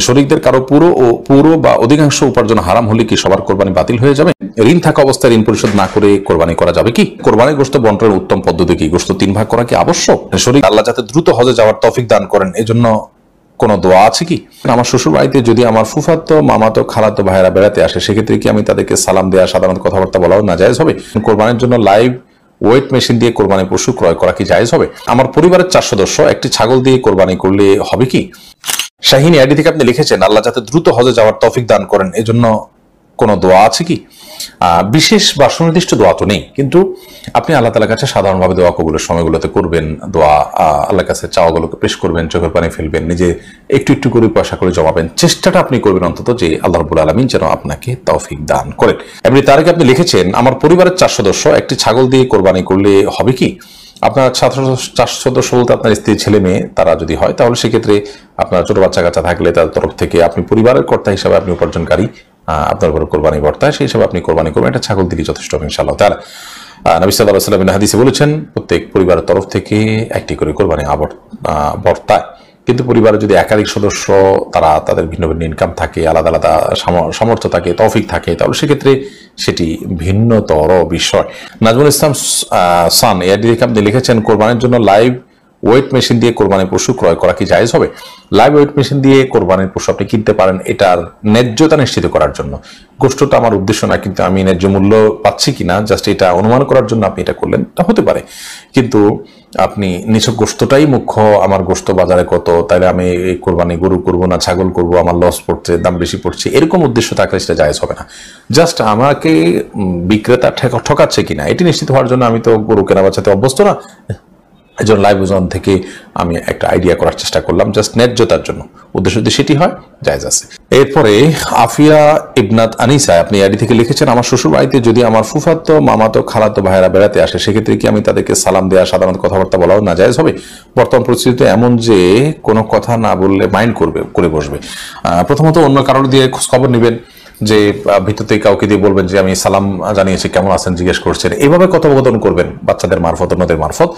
শরীকদের কারো পুরো বা অধিকাংশ উপার্জন হারাম হলে কি সবার কোরবানি বাতিল হয়ে যাবে? ঋণ থাকা অবস্থায় ঋণ পরিশোধ না করে কোরবানি করা যাবে কি? কোরবানির গোশত বন্টনের উত্তম পদ্ধতি কি? গোশত 3 ভাগ করা কি আবশ্যক? শরীক আল্লাহ যাতে দ্রুত হজে যাওয়ার তৌফিক দান করেন এজন্য কোনো দোয়া আছে কি? আমার শ্বশুর বাড়িতে যদি আমার ফুফাতো, মামাতো, খালাতো ভাইয়েরা বেড়াতে আসে, সেক্ষেত্রে কি আমি তাদেরকে সালাম দেওয়া, সাধারণত কথাবার্তা বলাও নাজায়েজ হবে? কোরবানির জন্য লাইভ ওয়েট মেশিন দিয়ে কোরবানি পশু ক্রয় করা কি জায়েজ হবে? আমার পরিবারের 4 সদস্য একটি ছাগল দিয়ে কোরবানি করলে হবে কি? শাহিনী আইডি থেকে আপনি লিখেছেন, আল্লাহ যাতে দ্রুত হজে যাওয়ার তৌফিক দান করেন এজন্য কোনো দোয়া আছে কি? বিশেষ বা সুনির্দিষ্ট দোয়া তো নেই, কিন্তু আপনি আল্লাহ তাআলার কাছে সাধারণভাবে দোয়া কবুলের সময়গুলোতে করবেন, দোয়া আল্লাহর কাছে চাওয়াগুলোকে পেশ করবেন, চোখের পানি ফেলবেন, নিজে একটু একটু করে পয়সা করে জমাবেন, চেষ্টাটা আপনি করবেন অন্তত যে আল্লাহ রাব্বুল আলামিন যেন আপনাকে তৌফিক দান করেন। এমনি তার আগে আপনি লিখেছেন, আমার পরিবারের 4 সদস্য একটি ছাগল দিয়ে কোরবানি করলে হবে কি? আপনার 4 সদস্য বলতে আপনার স্ত্রী, ছেলে মেয়ে তারা যদি হয়, তাহলে সেক্ষেত্রে আপনার ছোট বাচ্চা কাচ্চা থাকলে তাদের তরফ থেকে আপনি পরিবারের কর্তা হিসাবে আপনি উপার্জনকারী, আপনার উপর কোরবানি বর্তায়, সেই হিসাবে আপনি কোরবানি করবেন, একটা ছাগল দিলেই যথেষ্ট হবে ইনশাআল্লাহ তাআলা। নবী সাল্লাল্লাহু আলাইহি ওয়াসাল্লাম হাদিসে বলেছেন, প্রত্যেক পরিবারের তরফ থেকে একটি করে কোরবানি বর্তায়। কিন্তু পরিবারে যদি একাধিক সদস্য তারা তাদের ভিন্ন ভিন্ন ইনকাম থাকে, আলাদা আলাদা সামর্থ্য থাকে, তৌফিক থাকে, তাহলে সেক্ষেত্রে সেটি ভিন্নতর বিষয়। নাজমুল ইসলাম সান এদিকে আপনি লিখেছেন, কোরবানির জন্য লাইভ ওয়েট মেশিন দিয়ে কোরবানির পশু ক্রয় করা কি জায়েজ হবে? লাইভ ওয়েট মেশিন দিয়ে কোরবানির পশু আপনি কিনতে পারেন এটার ন্যায্যতা নিশ্চিত করার জন্য। গোষ্ঠটা আমার উদ্দেশ্য না, কিন্তু আমি ন্যায্য মূল্য পাচ্ছি কিনা জাস্ট এটা অনুমান করার জন্য আপনি এটা করলেন, তা হতে পারে। কিন্তু আপনি নিছক গোশতটাই মুখ্য, আমার গোশত বাজারে কত, তাহলে আমি এই কোরবানি গরু করবো না ছাগল করবো, আমার লস পড়ছে, দাম বেশি পড়ছে, এরকম উদ্দেশ্য থাকলে সেটা জায়েজ হবে না। জাস্ট আমাকে বিক্রেতা ঠকাচ্ছে কিনা এটি নিশ্চিত হওয়ার জন্য, আমি তো গরু কেনা বেচাতে অভ্যস্ত না, এই জন্য লাইভ ওজন থেকে আমি একটা আইডিয়া করার চেষ্টা করলাম, জাস্ট ন্যায্যতার জন্য। উদ্দেশ্য যদি সেটি হয়, জায়েজ আছে। এরপরে আফিয়া ইবনাত আনিসা আপনি আইডি থেকে লিখেছেন, আমার শ্বশুর বাড়িতে যদি আমার ফুফাতো, মামাতো, খালাতো ভাইয়েরা বেড়াতে আসে, সেক্ষেত্রে কি আমি তাদেরকে সালাম দেওয়া, সাধারণত কথাবার্তা বলাও নাজায়েজ হবে? বর্তমান পরিস্থিতিতে এমন যে কোনো কথা না বললে মাইন্ড করে বসবে। প্রথমত অন্য কারোর দিয়ে খোঁজখবর নেবেন, যে ভিতরতে কাউকে দিয়ে বলবেন যে আমি সালাম জানিয়েছি, কেমন আছেন জিজ্ঞেস করছেন, এইভাবে কথোপকথন করবেন বাচ্চাদের মারফত, অন্যদের মারফত।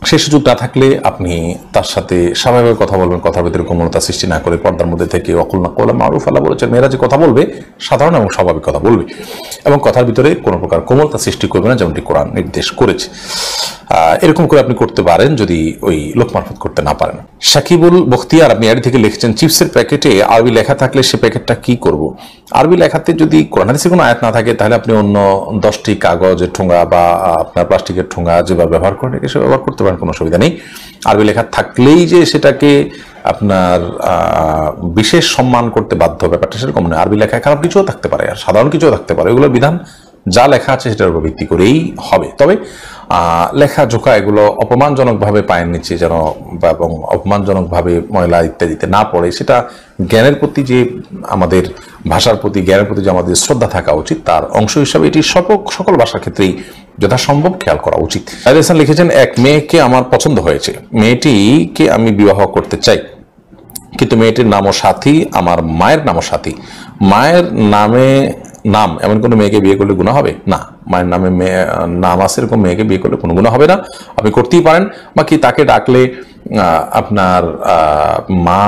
সেই সুযোগ না থাকলে আপনি তার সাথে স্বাভাবিকভাবে কথা বলবেন, কথার ভিতরে কোমলতা সৃষ্টি না করে, পর্দার মধ্যে থেকে ওয়াকুলনা কওলাম মারুফা। আল্লাহ বলেছেন, মেয়েরা যে কথা বলবে সাধারণ এবং স্বাভাবিক কথা বলবে, এবং কথার ভিতরে কোনো প্রকার কোমলতা সৃষ্টি করবে না, যেমনটি কোরআন নির্দেশ করেছে। এরকম করে আপনি করতে পারেন যদি ওই লোক মারফত করতে না পারেন। সাকিবুল বখতিয়ার আপনি আইডি থেকে লিখেছেন, চিপসের প্যাকেটে আরবি লেখা থাকলে সে প্যাকেটটা কি করব? আরবি লেখাতে যদি কোরআন হাদিসের কোনো আয়াত না থাকে, তাহলে আপনি অন্য 10টি কাগজের ঠোঙা বা আপনার প্লাস্টিকের ঠোঙা যেভাবে ব্যবহার করেন সে ব্যবহার করতে পারেন, কোনো অসুবিধা নেই। আরবি লেখা থাকলেই যে সেটাকে আপনার বিশেষ সম্মান করতে বাধ্য, ব্যাপারটা সেরকম নয়। আরবি লেখায় খারাপ কিছুও থাকতে পারে আর সাধারণ কিছুও থাকতে পারে, এগুলোর বিধান যা লেখা আছে সেটার উপর ভিত্তি করেই হবে। তবে লেখা জোকা এগুলো অপমানজনকভাবে পায়ের নিচে যেন এবং অপমানজনকভাবে ময়লা ইত্যাদিতে না পড়ে, সেটা জ্ঞানের প্রতি যে আমাদের ভাষার প্রতি, জ্ঞানের প্রতি যে আমাদের শ্রদ্ধা থাকা উচিত, তার অংশ হিসাবে এটি সকল ভাষার ক্ষেত্রেই যথাসম্ভব খেয়াল করা উচিত। রাজস্থান লিখেছেন, এক মেয়েকে আমার পছন্দ হয়েছে, মেয়েটিকে আমি বিবাহ করতে চাই, কিন্তু মেয়েটির নামও সাথী, আমার মায়ের নামও সাথী। মায়ের নাম এমন কোনো মেয়েকে বিয়ে করলে গুনাহ হবে না। মায়ের নামে নাম আছে এরকম মেয়েকে বিয়ে করলে কোনো গুনাহ হবে না, আপনি করতেই পারেন। বাকি তাকে ডাকলে আপনার মা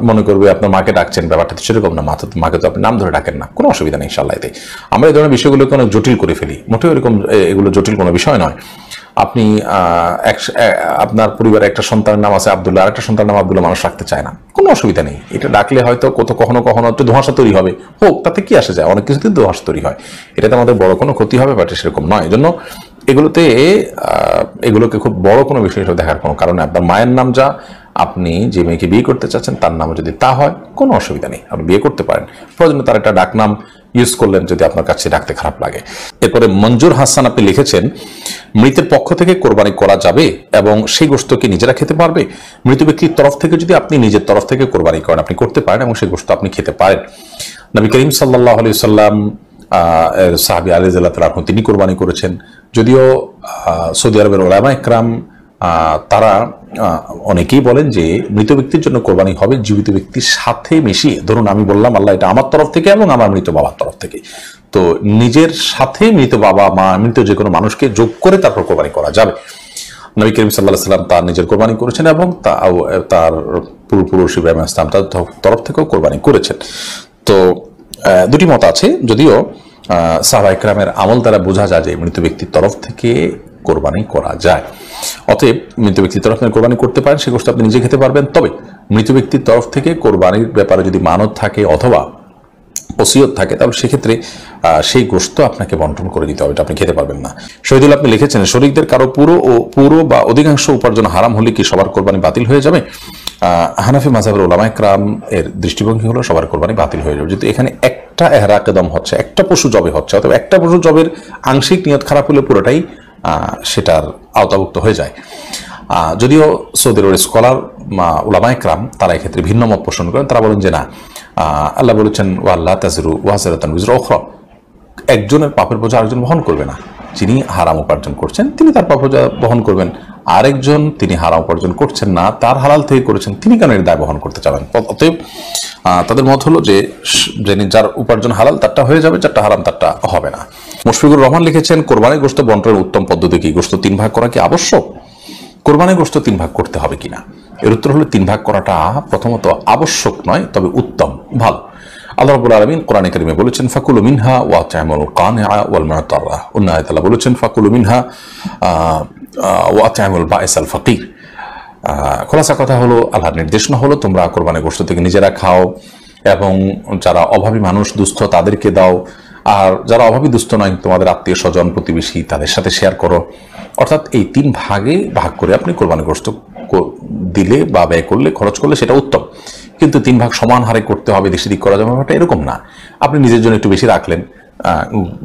মনে করবে আপনার মাকে ডাকছেন, ব্যাপারটা তো সেরকম না। মাকে তো আপনি নাম ধরে ডাকেন না, কোনো অসুবিধা নেই ইনশাআল্লাহ। এতে আমরা এই ধরনের বিষয়গুলোকে অনেক জটিল করে ফেলি, মোটেও এগুলো জটিল কোনো বিষয় নয়। আপনি আপনার পরিবারে একটা সন্তানের নাম আছে আব্দুল্লাহ, আরেকটা সন্তানের নাম আব্দুল্লাহ, মানুষ রাখতে চায় না, কোনো অসুবিধা নেই। এটা ডাকলে হয়তো কখনো একটু ধোঁয়াশা তৈরি হবে, হোক, তাতে কি আসে যায়, অনেক কিছুতে ধোঁয়াশা তৈরি হয়, এটাতে আমাদের বড় কোনো ক্ষতি হবে, বাট সেরকম নয়। এই জন্য এগুলোকে খুব বড় কোনো বিষয় হিসেবে দেখার কোনো কারণে, আপনার মায়ের নাম যা, আপনি যে মেয়েকে বিয়ে করতে চাচ্ছেন তার নামও যদি তা হয়, কোনো অসুবিধা নেই, আপনি বিয়ে করতে পারেন। প্রয়োজনে তার একটা ডাকনাম ইউজ করলেন যদি আপনার কাছে ডাকতে খারাপ লাগে। এরপরে মঞ্জুর হাসান আপনি লিখেছেন, মৃতের পক্ষ থেকে কোরবানি করা যাবে এবং সেই গোশত কি নিজেরা খেতে পারবে? মৃত ব্যক্তির তরফ থেকে যদি আপনি নিজের তরফ থেকে কোরবানি করেন, আপনি করতে পারেন এবং সেই গোশত আপনি খেতে পারেন। নবী করিম সাল্লাল্লাহু আলাইহি ওয়াসাল্লাম সাহাবী আলী রাদিয়াল্লাহু তাআলা আনহু তিনি কোরবানি করেছেন। যদিও সৌদি আরবের উলামা ইকরাম তারা অনেকেই বলেন যে মৃত ব্যক্তির জন্য কোরবানি হবে জীবিত ব্যক্তির সাথে মিশিয়ে। ধরুন আমি বললাম আল্লাহ এটা আমার তরফ থেকে এবং আমার মৃত বাবার তরফ থেকে, তো নিজের সাথে মৃত বাবা মা মৃত যে কোনো মানুষকে যোগ করে তারপর কোরবানি করা যাবে। নবী করিম সাল্লাল্লাহু আলাইহি ওয়াসাল্লাম তার নিজের কোরবানি করেছেন এবং তার পূর্বপুরুষ ইব্রাহিম ইসলাম তার তরফ থেকেও কোরবানি করেছেন। তো দুটি মত আছে, যদিও সাহাবা ইকরামের আমল দ্বারা বোঝা যায় যে মৃত ব্যক্তির তরফ থেকে কোরবানি করা যায়। অতএব মৃত ব্যক্তির তরফ থেকে কোরবানি করতে পারেন, সে গোশত আপনি নিজে খেতে পারবেন। তবে মৃত ব্যক্তির তরফ থেকে কোরবানির ব্যাপারে যদি মানত থাকে অথবা ওসিয়ত থাকে, তাহলে সেক্ষেত্রে সেই গোশত আপনাকে বন্টন করে দিতে হবে, এটা আপনি খেতে পারবেন না। শহীদুল আপনি লিখেছেন, শরীকদের কারো পুরো বা অধিকাংশ উপার্জন হারাম হলে কি সবার কোরবানি বাতিল হয়ে যাবে? হানাফি মাযহাবের উলামায়ে কেরাম এর দৃষ্টিভঙ্গি হলো সবার কোরবানি বাতিল হয়ে যাবে। যেহেতু এখানে একটা ইহরাকে দম হচ্ছে, একটা পশু জবে হচ্ছে, অথবা একটা পশু জবের আংশিক নিয়ত খারাপ হলে পুরোটাই সেটার আওতাভুক্ত হয়ে যায়। যদিও সৌদি আরবের স্কলার উলামায়ে কেরাম তারা এক্ষেত্রে ভিন্ন মত পোষণ করেন। তারা বলেন যে না, আল্লাহ বলেছেন ওয়াল্লা তাজরু ওয়াজিরাতুন বিজরা উখরা, একজনের পাপের বোঝা আরেকজন বহন করবে না। যিনি হারাম উপার্জন করছেন তিনি তার পাপ বোঝা বহন করবেন, আরেকজন তিনি হারাম উপার্জন করছেন না, তার হালাল থেকে করেছেন, তিনি কেন এর দায় বহন করতে চাবেন? অতএব তাদের মত হলো যে যার উপার্জন হালাল তারটা হয়ে যাবে, যারটা হারাম তারটা হবে না। মুশফিকুর রহমান লিখেছেন, কোরবানির গোশত বন্টনের উত্তম পদ্ধতি কি? গোশত 3 ভাগ করা কি আবশ্যক? কোরবানির গোশত 3 ভাগ করতে হবে কিনা? এর উত্তর হলো 3 ভাগ করাটা প্রথমত আবশ্যক নয়, তবে উত্তম, ভালো। আল্লাহ রাব্বুল আলামিন কোরআনে কারিমে বলেছেন, ফাকুলু মিনহা ওয়া আত'ইমুল কানিআ ওয়াল মু'তারা। অন্য আয়াতে আল্লাহ বলেছেন, ফাকুলু মিনহা ওয়া আত'ইমুল বাঈসাল ফাকির। খোলাসা কথা হলো, আল্লাহর নির্দেশনা হলো তোমরা কোরবানির গোশত থেকে নিজেরা খাও এবং যারা অভাবী মানুষ দুস্থ তাদেরকে দাও, আর যারা অভাবী দুস্থ নয় তোমাদের আত্মীয় স্বজন প্রতিবেশী তাদের সাথে শেয়ার করো। অর্থাৎ এই 3 ভাগে ভাগ করে আপনি কোরবানির গোশত দিলে বা ব্যয় করলে, খরচ করলে সেটা উত্তম। কিন্তু 3 ভাগ সমান হারে করতে হবে, দেশে দিক করা যাবে ব্যাপারটা এরকম না। আপনি নিজের জন্য একটু বেশি রাখলেন,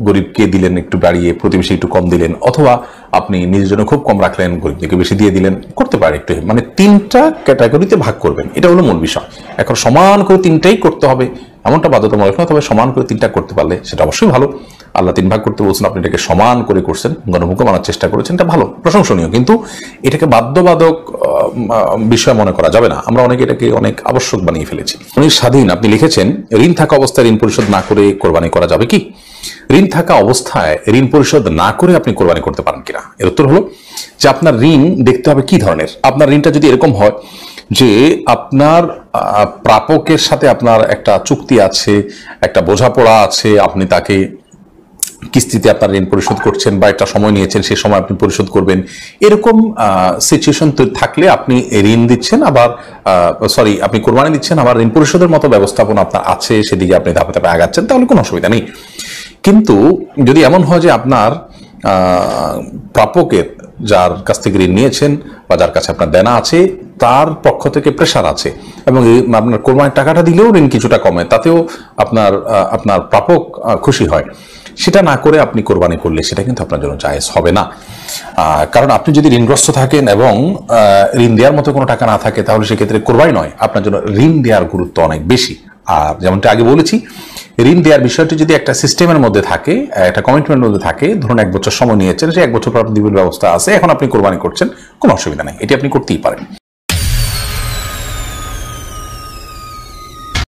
গরিবকে দিলেন একটু বাড়িয়ে, প্রতিবেশী একটু কম দিলেন, অথবা আপনি নিজের জন্য খুব কম রাখলেন, গরিবদেরকে বেশি দিয়ে দিলেন, করতে পারে একটু। মানে 3টা ক্যাটাগরিতে ভাগ করবেন, এটা হলো মূল বিষয়। এখন সমান করে 3টাই করতে হবে এমনটা বাধ্যতামূলক নয়, তবে সমান করে 3টা করতে পারলে সেটা অবশ্যই ভালো। আল্লাহ 3 ভাগ করতে বলছেন, আপনি এটাকে সমান করে করছেন, গণমুখ মানার চেষ্টা করেছেন, এটা ভালো, প্রশংসনীয়। কিন্তু এটাকে বাধ্যবাধক বিষয় মনে করা যাবে না। আমরা অনেকে এটাকে অনেক আবশ্যক বানিয়ে ফেলেছি। উনি স্বাধীন আপনি লিখেছেন, ঋণ থাকা অবস্থায় ঋণ পরিশোধ না করে কোরবানি করা যাবে কি? ঋণ থাকা অবস্থায় ঋণ পরিশোধ না করে আপনি কোরবানি করতে পারেন কিনা? এর উত্তর হলো যে আপনার ঋণ দেখতে হবে কি ধরনের। আপনার ঋণটা যদি এরকম হয় যে আপনার প্রাপকের সাথে আপনার একটা চুক্তি আছে, একটা বোঝাপড়া আছে, আপনি তাকে কিস্তিতে আপনার ঋণ পরিশোধ করছেন বা একটা সময় নিয়েছেন, সেই সময় আপনি পরিশোধ করবেন, এরকম সিচুয়েশন থাকলে আপনি ঋণ দিচ্ছেন, আবার আপনি কোরবানি দিচ্ছেন, আবার ঋণ পরিশোধের মতো ব্যবস্থাপনা আপনার আছে, সেদিকে আপনি ধাপে ধাপে আগাচ্ছেন, তাহলে কোনো অসুবিধা নেই। কিন্তু যদি এমন হয় যে আপনার প্রাপকের, যার কাছ থেকে ঋণ নিয়েছেন বা যার কাছে আপনার দেনা আছে, তার পক্ষ থেকে প্রেশার আছে এবং আপনার কোরবানির টাকাটা দিলেও ঋণ কিছুটা কমে, তাতেও আপনার প্রাপক খুশি হয়, সেটা না করে আপনি কোরবানি করলে সেটা কিন্তু আপনার জন্য জায়েজ হবে না। কারণ আপনি যদি ঋণগ্রস্ত থাকেন এবং ঋণ দেওয়ার মতো কোনো টাকা না থাকে, তাহলে সেক্ষেত্রে কোরবানি নয়, আপনার জন্য ঋণ দেওয়ার গুরুত্ব অনেক বেশি। আর যেমনটা আগে বলেছি, ঋণ দেওয়ার বিষয়টি যদি একটা সিস্টেমের মধ্যে থাকে, একটা কমিটমেন্টের মধ্যে থাকে, ধরুন 1 বছর সময় নিয়েছেন, সেই 1 বছর পর আপনি দিবেন ব্যবস্থা আছে, এখন আপনি কোরবানি করছেন, কোনো অসুবিধা নেই, এটি আপনি করতেই পারেন।